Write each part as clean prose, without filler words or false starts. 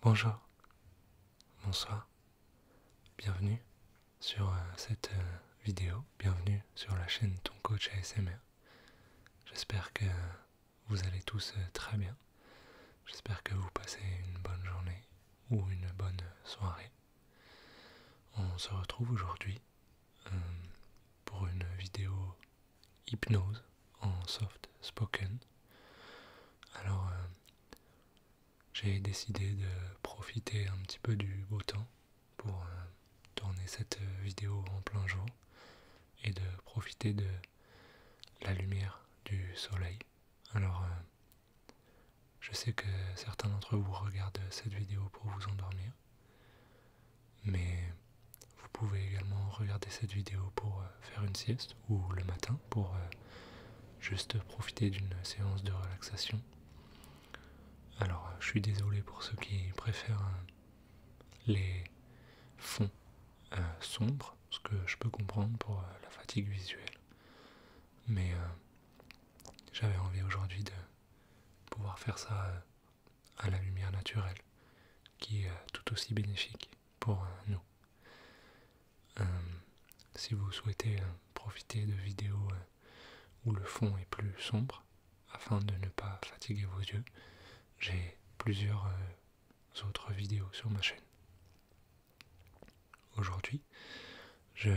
Bonjour, bonsoir, bienvenue sur cette vidéo, bienvenue sur la chaîne Ton Coach ASMR. J'espère que vous allez tous très bien, j'espère que vous passez une bonne journée ou une bonne soirée. On se retrouve aujourd'hui pour une vidéo hypnose en soft spoken. Alors j'ai décidé de profiter un petit peu du beau temps pour tourner cette vidéo en plein jour et de profiter de la lumière du soleil. Alors je sais que certains d'entre vous regardent cette vidéo pour vous endormir, mais vous pouvez également regarder cette vidéo pour faire une sieste ou le matin pour juste profiter d'une séance de relaxation. Alors je suis désolé pour ceux qui préfèrent les fonds sombres, ce que je peux comprendre pour la fatigue visuelle, mais j'avais envie aujourd'hui de pouvoir faire ça à la lumière naturelle, qui est tout aussi bénéfique pour nous. Si vous souhaitez profiter de vidéos où le fond est plus sombre, afin de ne pas fatiguer vos yeux, j'ai plusieurs autres vidéos sur ma chaîne. Aujourd'hui, je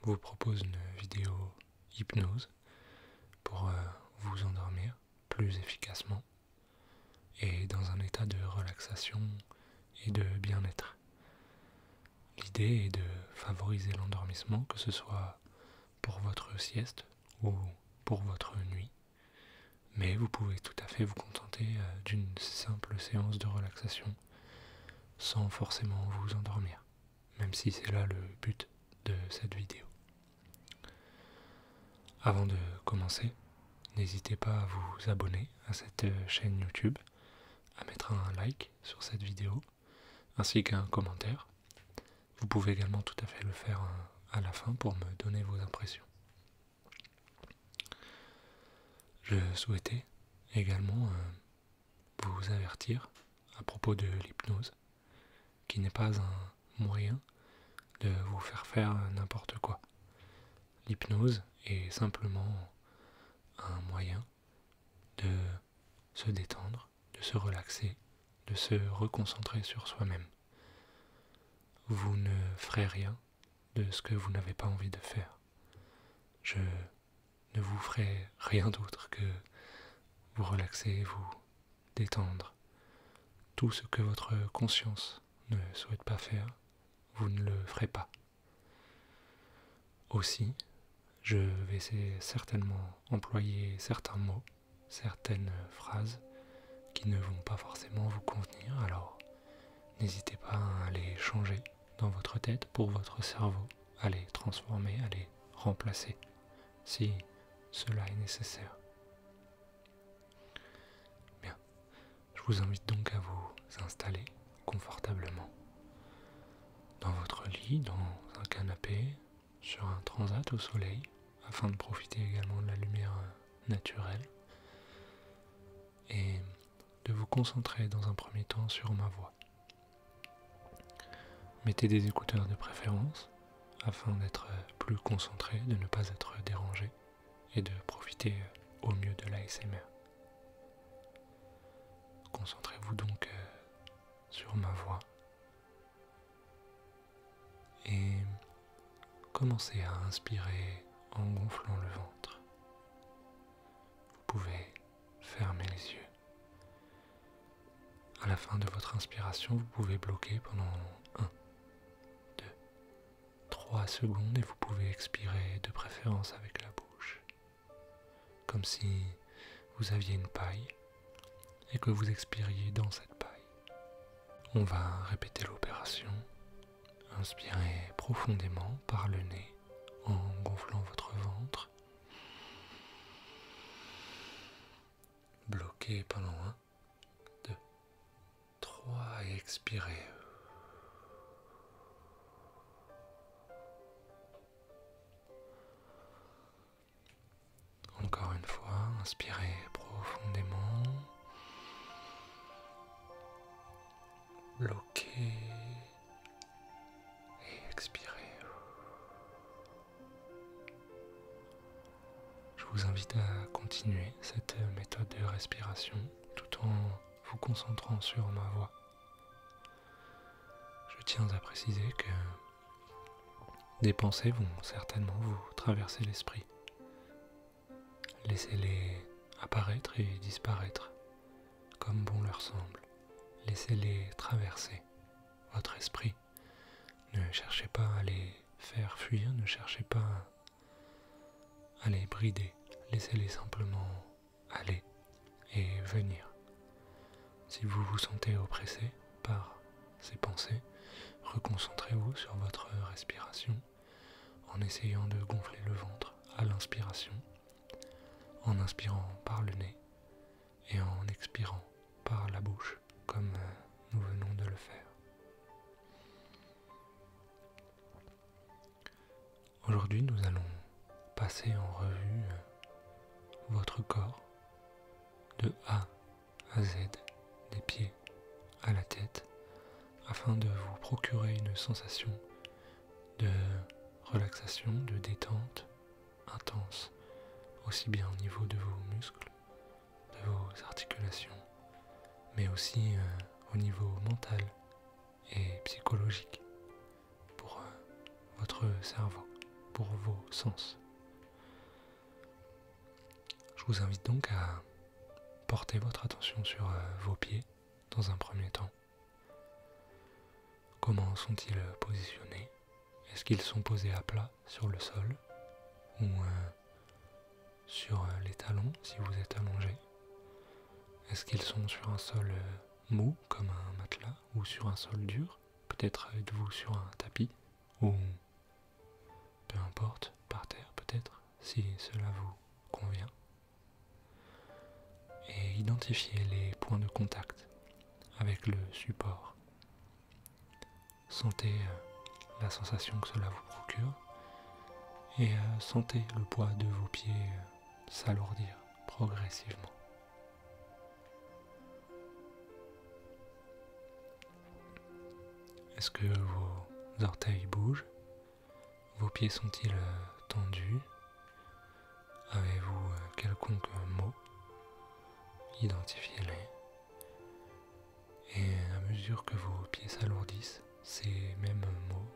vous propose une vidéo hypnose pour vous endormir plus efficacement et dans un état de relaxation et de bien-être. L'idée est de favoriser l'endormissement, que ce soit pour votre sieste ou pour votre nuit, mais vous pouvez tout à fait vous contenter d'une simple séance de relaxation sans forcément vous endormir, même si c'est là le but de cette vidéo. Avant de commencer, n'hésitez pas à vous abonner à cette chaîne YouTube, à mettre un like sur cette vidéo, ainsi qu'un commentaire. Vous pouvez également tout à fait le faire à la fin pour me donner vos impressions. Je souhaitais également vous avertir à propos de l'hypnose, qui n'est pas un moyen de vous faire faire n'importe quoi. L'hypnose est simplement un moyen de se détendre, de se relaxer, de se reconcentrer sur soi-même. Vous ne ferez rien de ce que vous n'avez pas envie de faire. Je ne vous ferai rien d'autre que vous relaxer, vous détendre. Tout ce que votre conscience ne souhaite pas faire, vous ne le ferez pas. Aussi, je vais certainement employer certains mots, certaines phrases qui ne vont pas forcément vous convenir, alors n'hésitez pas à les changer dans votre tête pour votre cerveau, à les transformer, à les remplacer, si cela est nécessaire. Bien, je vous invite donc à vous installer confortablement dans votre lit, dans un canapé, sur un transat au soleil, afin de profiter également de la lumière naturelle, et de vous concentrer dans un premier temps sur ma voix. Mettez des écouteurs de préférence, afin d'être plus concentré, de ne pas être dérangé, et de profiter au mieux de l'ASMR. Concentrez-vous donc sur ma voix, et commencez à inspirer en gonflant le ventre. Vous pouvez fermer les yeux. À la fin de votre inspiration, vous pouvez bloquer pendant 1, 2, 3 secondes et vous pouvez expirer de préférence avec la bouche, comme si vous aviez une paille et que vous expiriez dans cette paille. On va répéter l'opération. Inspirez profondément par le nez en gonflant votre ventre. Bloquez pendant 1, 2, 3 et expirez. Encore une fois, inspirez profondément. bloquez et expirez. Je vous invite à continuer cette méthode de respiration tout en vous concentrant sur ma voix. Je tiens à préciser que des pensées vont certainement vous traverser l'esprit. Laissez-les apparaître et disparaître comme bon leur semble. Laissez-les traverser votre esprit. Ne cherchez pas à les faire fuir, ne cherchez pas à les brider. Laissez-les simplement aller et venir. Si vous vous sentez oppressé par ces pensées, reconcentrez-vous sur votre respiration en essayant de gonfler le ventre à l'inspiration, en inspirant par le nez et en expirant par la bouche, comme nous venons de le faire. Aujourd'hui, nous allons passer en revue votre corps de A à Z, des pieds à la tête, afin de vous procurer une sensation de relaxation, de détente intense, aussi bien au niveau de vos muscles, de vos articulations, mais aussi au niveau mental et psychologique, pour votre cerveau, pour vos sens. Je vous invite donc à porter votre attention sur vos pieds dans un premier temps. Comment sont-ils positionnés? Est-ce qu'ils sont posés à plat sur le sol ou sur les talons si vous êtes allongé? Est-ce qu'ils sont sur un sol mou comme un matelas ou sur un sol dur? Peut-être êtes-vous sur un tapis ou peu importe, par terre peut-être, si cela vous convient. Et identifiez les points de contact avec le support. Sentez la sensation que cela vous procure et sentez le poids de vos pieds s'alourdir progressivement. Est-ce que vos orteils bougent? Vos pieds sont-ils tendus? Avez-vous quelconque mot? Identifiez-les. Et à mesure que vos pieds s'alourdissent, ces mêmes mots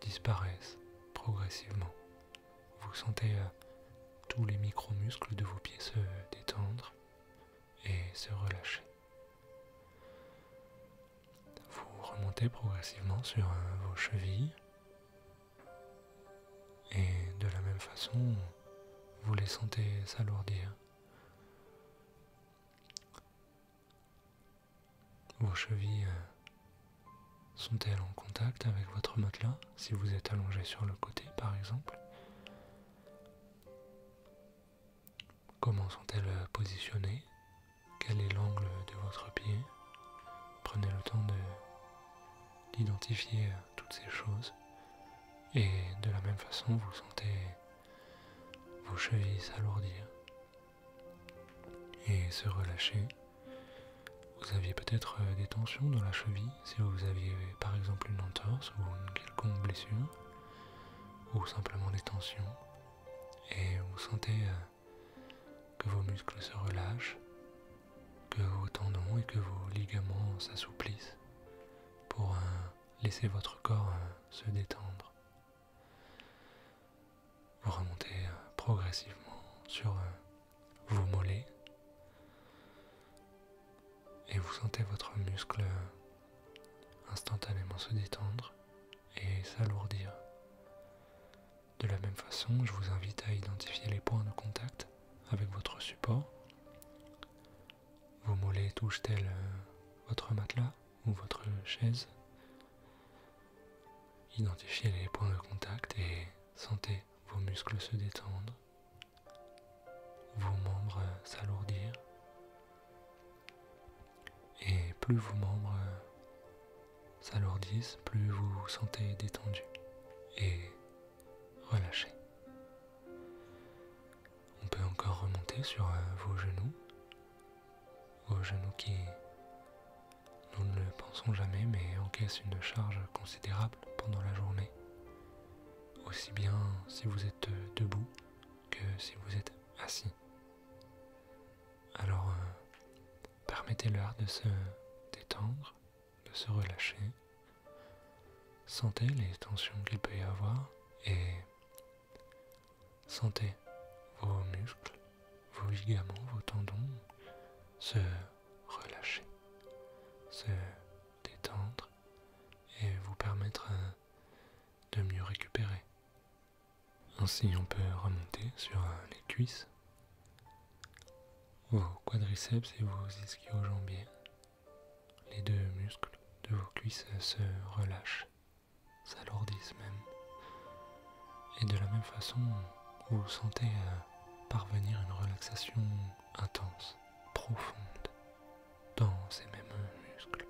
disparaissent progressivement. Vous sentez tous les micro-muscles de vos pieds se détendre et se relâcher. Vous remontez progressivement sur vos chevilles et de la même façon, vous les sentez s'alourdir. Vos chevilles sont-elles en contact avec votre matelas si vous êtes allongé sur le côté par exemple? Comment sont-elles positionnées? Quel est l'angle de votre pied? Prenez le temps d'identifier toutes ces choses et de la même façon vous sentez vos chevilles s'alourdir et se relâcher. Vous aviez peut-être des tensions dans la cheville, si vous aviez par exemple une entorse ou une quelconque blessure, ou simplement des tensions, et vous sentez que vos muscles se relâchent, que vos tendons et que vos ligaments s'assouplissent pour laisser votre corps se détendre. Vous remontez progressivement sur vos mollets, et vous sentez votre muscle instantanément se détendre et s'alourdir. De la même façon, je vous invite à identifier les points de contact avec votre support. Vos mollets touchent-elles votre matelas ou votre chaise? Identifiez les points de contact et sentez vos muscles se détendre, vos membres s'alourdir. Et plus vos membres s'alourdissent, plus vous vous sentez détendu et relâché. On peut encore remonter sur vos genoux qui, nous ne le pensons jamais, mais encaissent une charge considérable pendant la journée, aussi bien si vous êtes debout que si vous êtes assis. Alors, permettez-leur de se détendre, de se relâcher. Sentez les tensions qu'il peut y avoir et sentez vos muscles, vos ligaments, vos tendons se relâcher, se détendre et vous permettre de mieux récupérer. Ainsi, on peut remonter sur les cuisses, vos quadriceps et vos ischio-jambiers. Les deux muscles de vos cuisses se relâchent, s'alourdissent même. Et de la même façon, vous sentez parvenir une relaxation intense, profonde, dans ces mêmes muscles.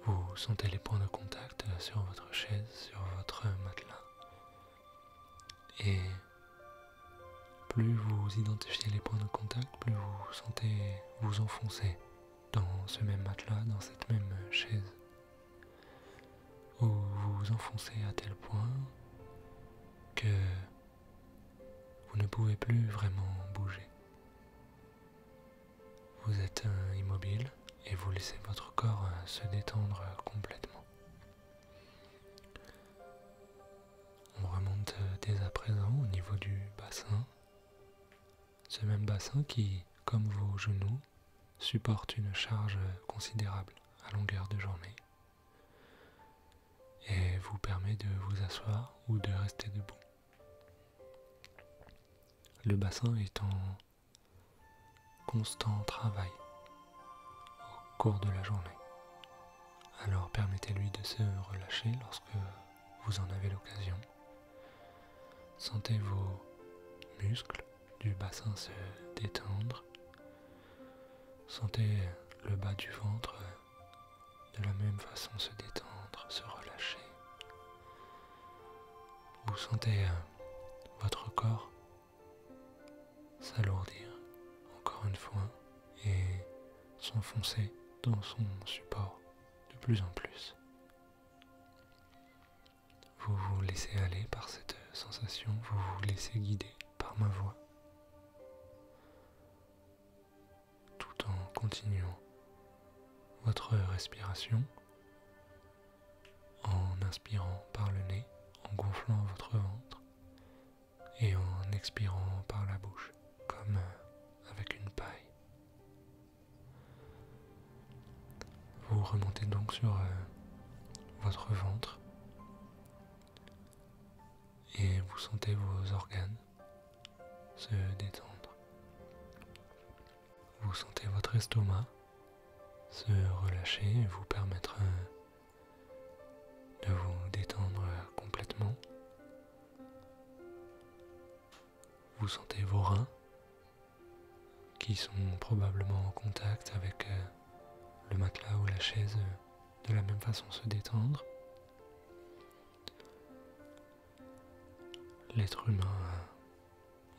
Vous sentez les points de contact sur votre chaise, sur votre matelas. Et plus vous identifiez les points de contact, plus vous sentez vous enfoncer dans ce même matelas, dans cette même chaise. Où vous vous enfoncez à tel point que vous ne pouvez plus vraiment bouger. Vous êtes immobile et vous laissez votre corps se détendre complètement. On remonte dès à présent au niveau du bassin. Ce même bassin qui, comme vos genoux, supporte une charge considérable à longueur de journée et vous permet de vous asseoir ou de rester debout. Le bassin est en constant travail au cours de la journée. Alors permettez-lui de se relâcher lorsque vous en avez l'occasion. Sentez vos muscles du bassin se détendre. Sentez le bas du ventre de la même façon se détendre, se relâcher. Vous sentez votre corps s'alourdir encore une fois et s'enfoncer dans son support de plus en plus. Vous vous laissez aller par cette sensation, vous vous laissez guider par ma voix, tout en continuant votre respiration en inspirant par le nez, en gonflant votre ventre et en expirant par la bouche, comme avec une paille. Vous remontez donc sur votre ventre et vous sentez vos organes se détendre. Vous sentez votre estomac se relâcher et vous permettre de vous détendre complètement. Vous sentez vos reins qui sont probablement en contact avec le matelas ou la chaise de la même façon se détendre. L'être humain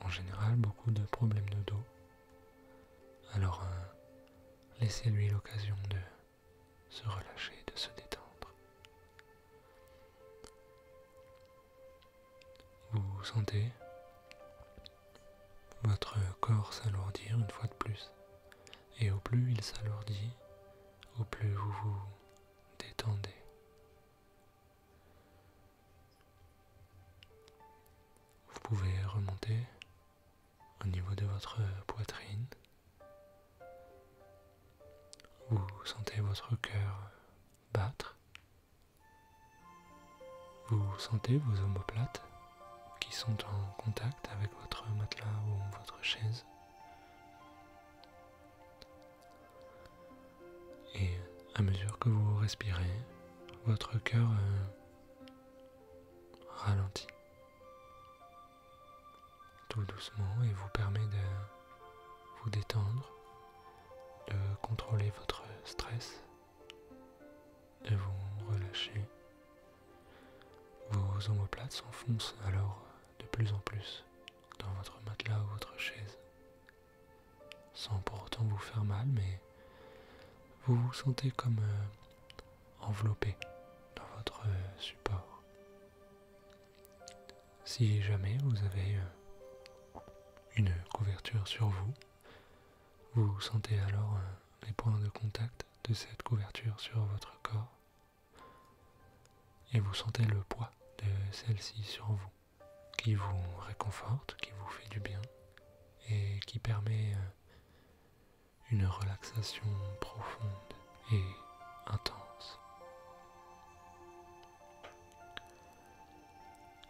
a en général beaucoup de problèmes de dos. Alors laissez-lui l'occasion de se relâcher, de se détendre. Vous sentez votre corps s'alourdir une fois de plus. Et au plus il s'alourdit, au plus vous vous détendez. Vous pouvez remonter au niveau de votre poitrine. Vous sentez votre cœur battre. Vous sentez vos omoplates qui sont en contact avec votre matelas ou votre chaise. Et à mesure que vous respirez, votre cœur ralentit tout doucement et vous permet de vous détendre, de contrôler votre stress, de vous relâcher. Vos omoplates s'enfoncent alors de plus en plus dans votre matelas ou votre chaise, sans pour autant vous faire mal, mais vous vous sentez comme enveloppé dans votre support. Si jamais vous avez une couverture sur vous, vous sentez alors les points de contact de cette couverture sur votre corps et vous sentez le poids de celle-ci sur vous qui vous réconforte, qui vous fait du bien et qui permet une relaxation profonde et intense.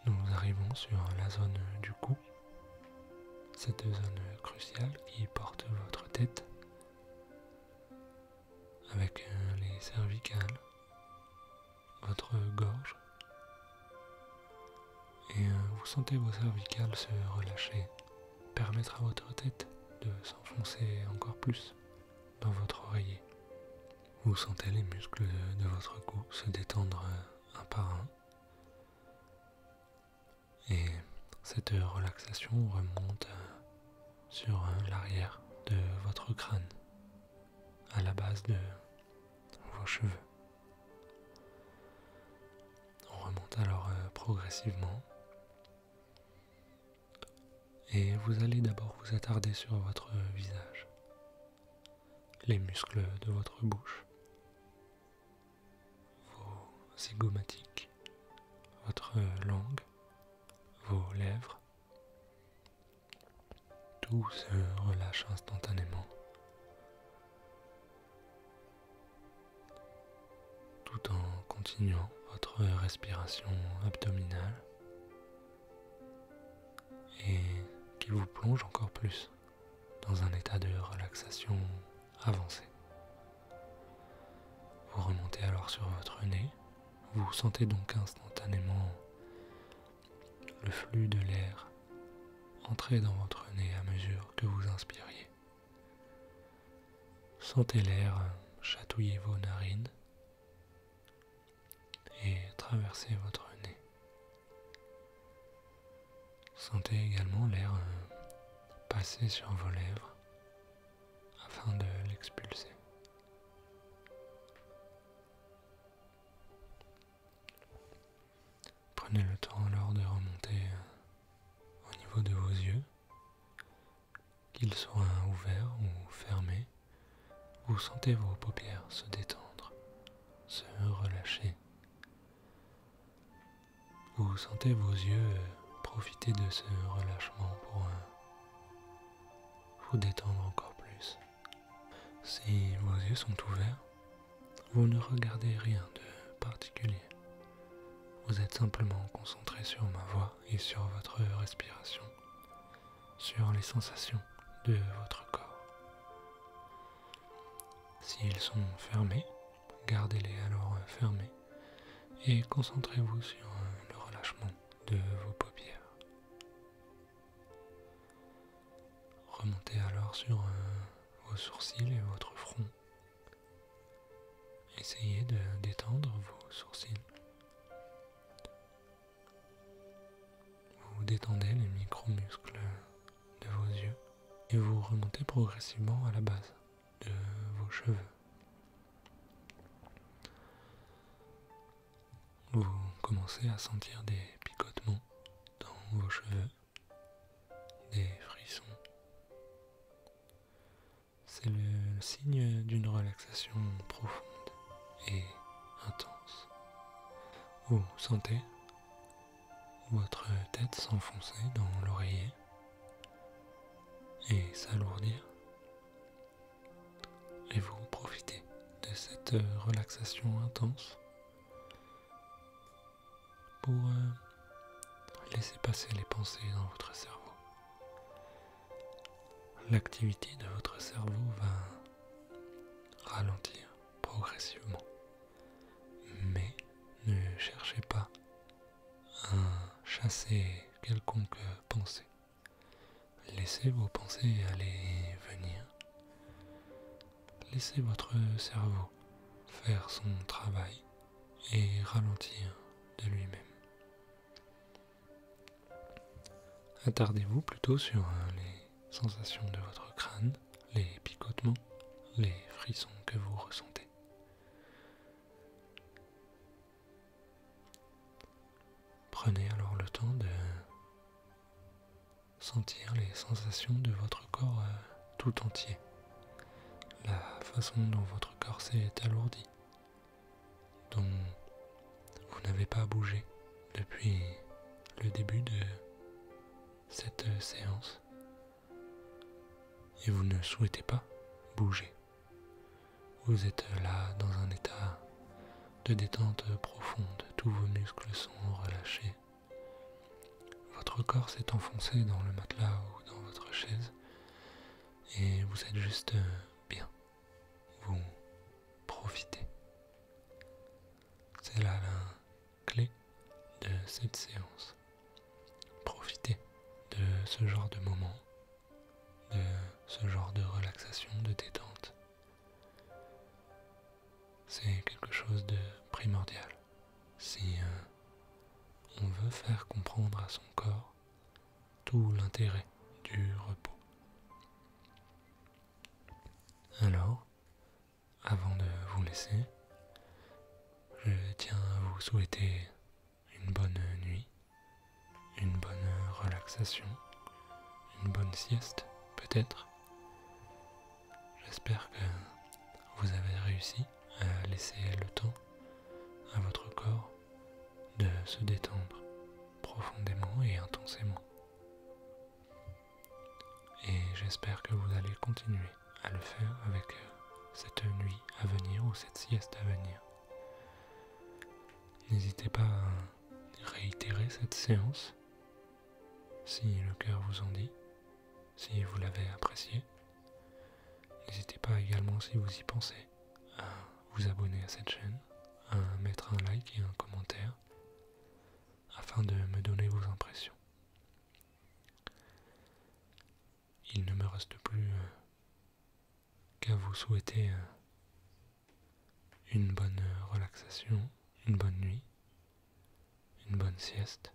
Nous arrivons sur la zone du cou, cette zone cruciale qui porte votre tête avec les cervicales, votre gorge et vous sentez vos cervicales se relâcher, permettre à votre tête de s'enfoncer encore plus dans votre oreiller. Vous sentez les muscles de votre cou se détendre un par un et cette relaxation remonte sur l'arrière de votre crâne, à la base de vos cheveux. On remonte alors progressivement et vous allez d'abord vous attarder sur votre visage, les muscles de votre bouche, vos zygomatiques, votre langue, vos lèvres. Tout se relâche instantanément, tout en continuant votre respiration abdominale et qui vous plonge encore plus dans un état de relaxation avancé. Vous remontez alors sur votre nez, vous sentez donc instantanément le flux de l'air entrer dans votre nez à mesure que vous inspiriez. Sentez l'air chatouiller vos narines et traverser votre nez. Sentez également l'air passer sur vos lèvres afin de l'expulser. Prenez le temps alors de remonter au niveau de vos yeux, qu'ils soient ouverts ou fermés. Vous sentez vos paupières se détendre, se relâcher. Vous sentez vos yeux profiter de ce relâchement pour vous détendre encore plus. Si vos yeux sont ouverts, vous ne regardez rien de particulier. Vous êtes simplement concentré sur ma voix et sur votre respiration, sur les sensations de votre corps. S'ils sont fermés, gardez-les alors fermés et concentrez-vous sur le relâchement de vos paupières. Remontez alors sur vos sourcils et votre front. Essayez de détendre vos sourcils. Vous détendez les micro-muscles de vos yeux et vous remontez progressivement à la base de vos cheveux. Vous commencez à sentir des picotements dans vos cheveux, des frissons. C'est le signe d'une relaxation profonde et intense. Vous sentez votre tête s'enfoncer dans l'oreiller et s'alourdir. Et vous profitez de cette relaxation intense pour laisser passer les pensées dans votre cerveau. L'activité de votre cerveau va ralentir progressivement, mais ne cherchez pas à chasser quelconque pensée. Laissez vos pensées aller et venir. Laissez votre cerveau faire son travail et ralentir de lui-même. Attardez-vous plutôt sur les sensations de votre crâne, les picotements, les frissons que vous ressentez. Prenez alors le temps de sentir les sensations de votre corps tout entier, la façon dont votre corps s'est alourdi, dont vous n'avez pas bougé depuis le début de cette séance et vous ne souhaitez pas bouger. Vous êtes là dans un état de détente profonde, tous vos muscles sont relâchés. Votre corps s'est enfoncé dans le matelas ou dans votre chaise et vous êtes juste bien. Vous profitez. C'est là la clé de cette séance. Profitez de ce genre de moment, de ce genre de relaxation, de détente. C'est quelque chose de primordial. Si on veut faire comprendre à son corps tout l'intérêt du repos. Alors, avant de vous laisser, je tiens à vous souhaiter une bonne nuit, une bonne relaxation, une bonne sieste peut-être. J'espère que vous avez réussi à laisser le temps à votre corps de se détendre profondément et intensément. Et j'espère que vous allez continuer à le faire avec cette nuit à venir ou cette sieste à venir. N'hésitez pas à réitérer cette séance si le cœur vous en dit, si vous l'avez apprécié. N'hésitez pas également, si vous y pensez, à vous abonner à cette chaîne, à mettre un like et un commentaire afin de me donner vos impressions. Il ne me reste plus qu'à vous souhaiter une bonne relaxation, une bonne nuit, une bonne sieste,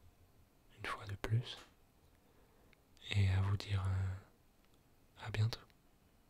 une fois de plus, et à vous dire à bientôt.